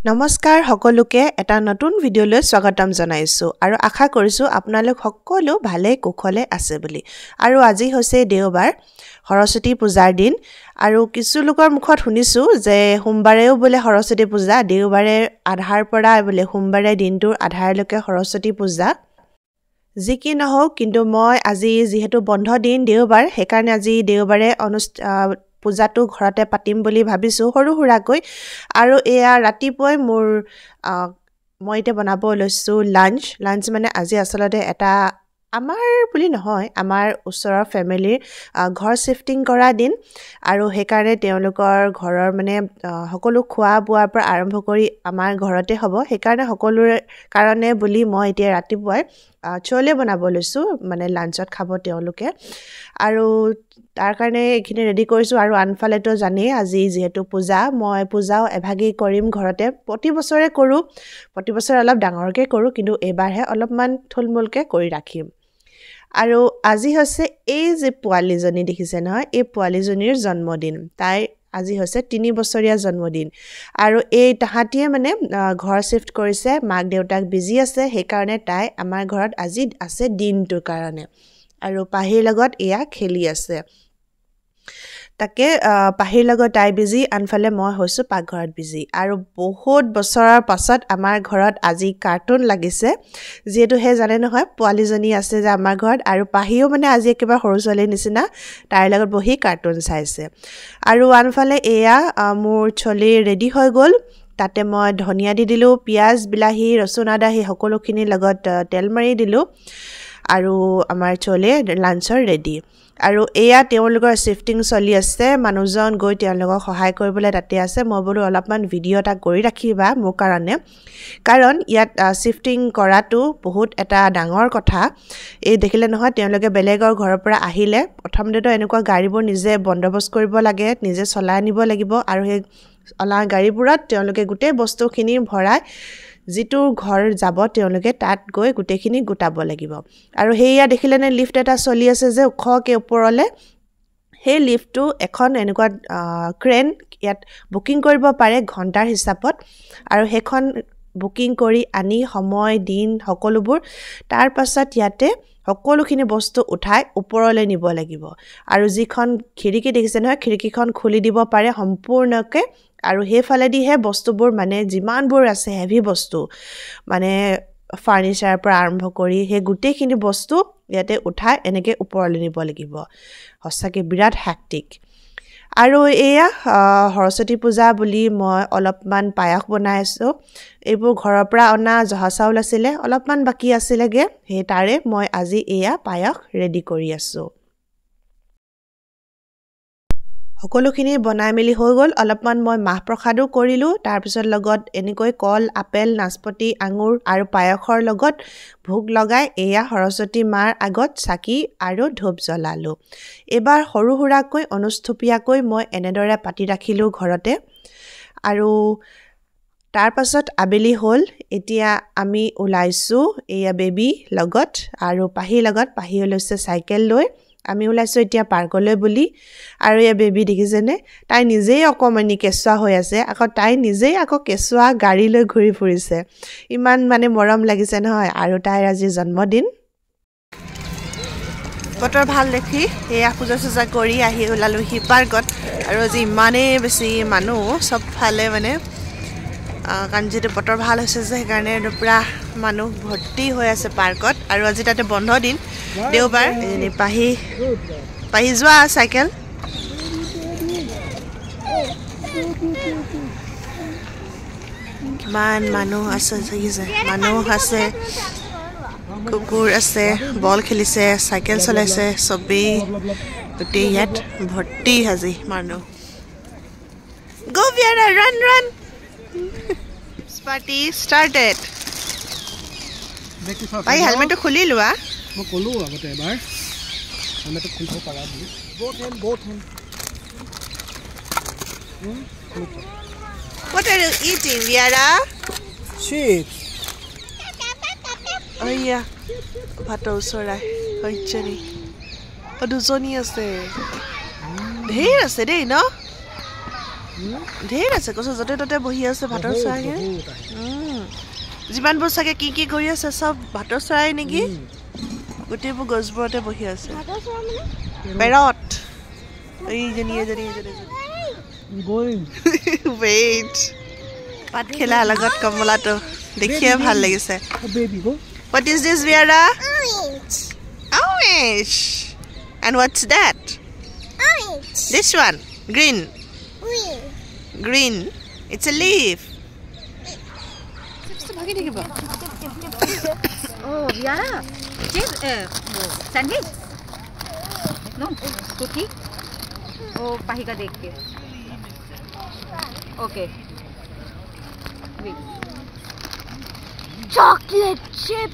নমস্কাৰ সকলোকে এটা নতুন ভিডিঅ'লৈ স্বাগতম জনাইছো আৰু আশা কৰিছো আপোনালোক সকলো ভালে কুশলে আছে বুলি আৰু আজি হৈছে দেওবাৰ সৰস্বতী পূজাৰ দিন আৰু কিছু লোকৰ মুখত শুনিছো যে সোমবাৰেও বোলে সৰস্বতী পূজা দেওবাৰে আধাৰ পৰা বোলে সোমবাৰে দিনটোৰ আধাৰলৈকে সৰস্বতী পূজা যি কি নহওক কিন্তু মই আজি যেহেতু বন্ধ দিন দেওবাৰ সেইকাৰণে আজি দেওবাৰে পূজাটো ঘৰতে পাতিম বুলি ভাবিছো সৰু হুৰাকৈ আৰু এয়া ৰাতিপুৱাই মোৰ মই এতিয়া বনাব লৈছো লাঞ্চ মানে আজি আসলতে এটা আমাৰ বুলি নহয় আমাৰ ওচৰৰ ফ্যামিলিৰ ঘৰ শিফটিং কৰা দিন আৰু হেকাৰণে তেওঁলোকৰ ঘৰৰ মানে সকলো খোৱা বোৱাৰ পৰা আৰম্ভ কৰি আমাৰ ঘৰতে হ'ব হেকাৰণে সকলোৰে কাৰণে বুলি মই এতিয়া ৰাতিপুৱাই চলে বনাব লৈছো মানে লাঞ্চত খাব তেওঁলোকে আৰু তাৰ কাৰণে এখিনি ৰেডি কৰিছো আৰু আনফালেটো জানেই আজি যেহেতু পূজা মই পূজাও এভাগি কৰিম ঘৰতে প্ৰতি বছৰে কৰো প্ৰতি বছৰ অলপ ডাঙৰকে কৰো কিন্তু এবাৰহে অলপমান থুলমুলকে কৰি ৰাখিম আৰু আজি হৈছে এই যে পোৱালিজনী দেখিছে নহয় এই পোৱালিজনীৰ জন্মদিন তাই আজি হৈছে 3 বছৰীয়া জন্মদিন আৰু এই তাহাটিয়ে মানে ঘৰ শিফট কৰিছে মাক দেউতাক বিজি আছে হেকাৰণে তাই আমাৰ ঘৰত আজি আছে দিনটোৰ কাৰণে আৰু পাহিৰ লগত এয়া খেলি আছে তাকে পাহিৰ লগত তাই বিজি আনফালে মই হৈছো পাকঘৰত বিজি আৰু বহুত বছৰৰ পাছত আমাৰ ঘৰত আজি কাৰ্টুন লাগিছে যেহেতু হে জানে নহয় পোৱালিজনী আছে যে আমাৰ ঘৰত আৰু পাহিও মানে আজি একেবাৰে সৰু ছোৱালীৰ নিচিনা তাইৰ লগত বহি কাৰ্টুন চাইছে আৰু আনফালে এয়া মোৰ চলি ৰেডি হৈ গল তাতে মই ধনিয়া দি দিলো পিয়াজ বিলাহী ৰসুন আদা হি সকলোখিনি লগত তেল মাৰি দিলো আৰু আমাৰ চলে লাঞ্চৰ ৰেডি আৰু এয়া তেওঁলোকৰ শিফটিং চলি আছে মানুহজন গৈ তেওঁলোকক সহায় কৰিবলৈ তাতে আছে মই বলো অলপমান ভিডিও এটা কৰি ৰাখিবা মোৰ কাৰণে কাৰণ ইয়াত শিফটিং কৰাটো বহুত এটা ডাঙৰ কথা এই দেখিলে নহয় তেওঁলোকে বেলেগৰ ঘৰৰ পৰা আহিলে প্ৰথমতেতো এনেকুৱা গাড়ীবোৰ নিজে বন্দবস্ত কৰিব লাগে নিজে চলাই আনিব লাগিব আৰু সেই অলা গাড়ীবোৰত তেওঁলোকে গোটেই বস্তুখিনি ভৰাই যিটো ঘৰ যাব তেওঁলোকে তাত গৈ গুটেখিনি গুটাব লাগিব আৰু হেয়া দেখিলেনে লিফট এটা চলি আছে যে ওখকে ওপৰলে হে লিফটটো এখন এনেকুৱা ক্ৰেন ইয়াত বুকিং কৰিব পাৰে ঘণ্টাৰ হিচাপত আৰু হেখন বুকিং কৰি আনি সময় দিন সকলোবোৰ তাৰ পাছত ইয়াতে সকলোখিনি বস্তু উঠাই ওপৰলৈ নিব লাগিব আৰু যিখন খিৰিকী দেখিছে নহয় খিৰিকীখন খুলি দিব পাৰে সম্পূৰ্ণকে আৰু হেফালেদি হে বস্তুবোৰ মানে যিমানবোৰ আছে হেভি বস্তু মানে ফাৰ্নিচাৰ পৰা আৰম্ভ কৰি হে গুটেখিনি বস্তু ইয়াতে উঠাই এনেকে ওপৰলৈ নিব লাগিব হসাকে বিৰাট হেক্টিক আৰু এয়া সৰস্বতী পূজা বুলি মই অলপমান পায়স বনাইছো এইবোৰ ঘৰৰ পৰা অনা জহা চাউল আছিল অলপমান বাকি আছিলগে হে তাৰে মই আজি এয়া পায়স ৰেডি কৰি আছো সকলোখিনি বনাই মেলি হৈ গল অলপমান মই মাহ প্ৰসাদও কৰিলো তাৰ পিছত লগত এনেকৈ কল আপেল নাচপতি আঙুৰ আৰু পায়সৰ লগত ভোগ লগাই এয়া সৰস্বতী মাৰ আগত চাকি আৰু ধূপ জ্বলালো এবাৰ সৰু হুৰাকৈ অনুষ্ঠুপিয়াকৈ মই এনেদৰে পাতি ৰাখিলো ঘৰতে আৰু তাৰ পাছত আবেলি হল এতিয়া আমি ওলাইছো এয়া বেবি লগত আৰু পাহি লগত পাহি লৈছে সাইকেল লৈ আমি ওলাইছো এতিয়া পাৰ্কলৈ বুলি আৰু এই বেবি দেখিছেনে তাই নিজেই অকমানি কেছুৱা হৈ আছে আকৌ তাই নিজেই আকৌ কেছুৱা গাড়ী লৈ ঘূৰি ফুৰিছে ইমান মানে মৰম লাগিছে নহয় আৰু তাইৰ আজি জন্মদিন বতৰ ভাল দেখি এয়া পূজা কৰি আহি ওলালো হি পাৰ্কত আৰু আজি ইমানে বেছি মানুহ সব ফালে মানে কাঞ্জিতে বতৰ ভাল হৈছে যে সেইকাৰণে পুৰা মানুহ ভৰ্তি হৈ আছে পাৰ্কত আৰু আজি তাতে বন্ধ দিন দেওবাৰ এনে পাহি যোৱা সাইকেল কিমান মানুহ আছে মানুহ আছে কুকুৰ আছে বল খেলিছে সাইকেল চলাইছে সবেই গোটেই ইয়াত ভৰ্তি আজি মানুহ গো বিয়াৰা run party started ভাই হেলমেটটো খুলি লোৱা মই কলো আগতে এবাৰ হেলমেটটো খুলিব পাৰা বুলি both hand What are you eating, Viera? Chips. অইয়া ভাতৰ চৰাই হৈছেনি দুজনী আছে ঢেৰ আছে দেই ন ঢেৰ আছে কৈছো য'তে ত'তে বহি আছে ভাতৰ চৰাই যিমানবোৰ চাগে কি কৰি আছে চব ভাতৰ চৰাই নেকি গোটেইবোৰ গছবোৰতে বহি আছে পেৰট এইজনী ৱেইট পাত খেলা লগত কমলাটো দেখিয়ে ভাল লাগিছে What is this, Viera? Orange. Orange. And what's that? Orange. This one. Green. Green. Green. It's a leaf. Oh, Viera. Cheese, sandwich? No, cookie? Oh, Pahika dekh ke. Okay. Wait. Chocolate chip.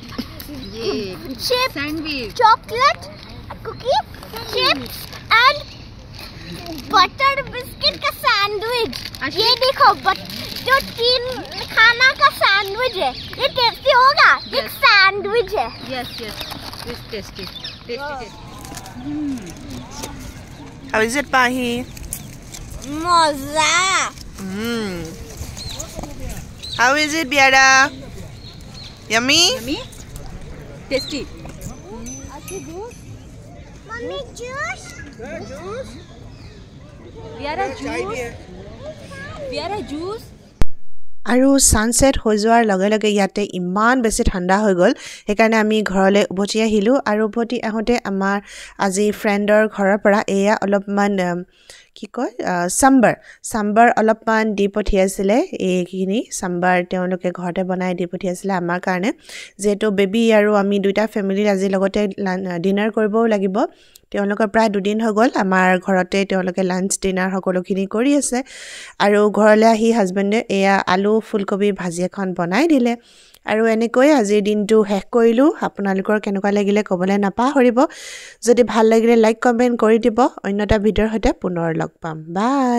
Chip. Sandwich. Chocolate. Cookie. Chips. And butter biscuit का sandwich ये देखो जो 3 खाना का sandwich है ये tasty होगा एक सैंडविच है Yes. It's tasty. How is it, Pahi? मजा How is it, Viera? Yummy? Yummy? Tasty. Mummy juice Viera juice. Viera juice. আৰু ছানছেট হৈ যোৱাৰ লগে লগে ইয়াতে ইমান বেছি ঠাণ্ডা হৈ গ'ল সেইকাৰণে আমি ঘৰলৈ উভতি আহিলোঁ আৰু উভতি আহোঁতে আমাৰ আজি ফ্ৰেণ্ডৰ ঘৰৰ পৰা এয়া অলপমান কি কয় চাম্বাৰ অলপমান দি পঠিয়াইছিলে এইখিনি চাম্বাৰ তেওঁলোকে ঘৰতে বনাই দি পঠিয়াইছিলে আমাৰ কাৰণে যিহেতু বেবী আৰু আমি দুইটা ফেমিলিৰ আজি লগতে ডিনাৰ কৰিবও লাগিব তেওঁলোকৰ প্ৰায় 2 দিন হৈ গ'ল আমাৰ ঘৰতে তেওঁলোকে লাঞ্চ ডিনাৰ সকলোখিনি কৰি আছে আৰু ঘৰলৈ আহি হাজবেণ্ডে এয়া আলু ফুলকবি ভাজি এখন বনাই দিলে আৰু এনেকৈ আজিৰ দিনটো শেষ কৰিলোঁ আপোনালোকৰ কেনেকুৱা লাগিলে ক'বলৈ নাপাহৰিব যদি ভাল লাগিলে লাইক কমেণ্ট কৰি দিব অন্য এটা ভিডিঅ'ৰ সৈতে পুনৰ লগ পাম বাই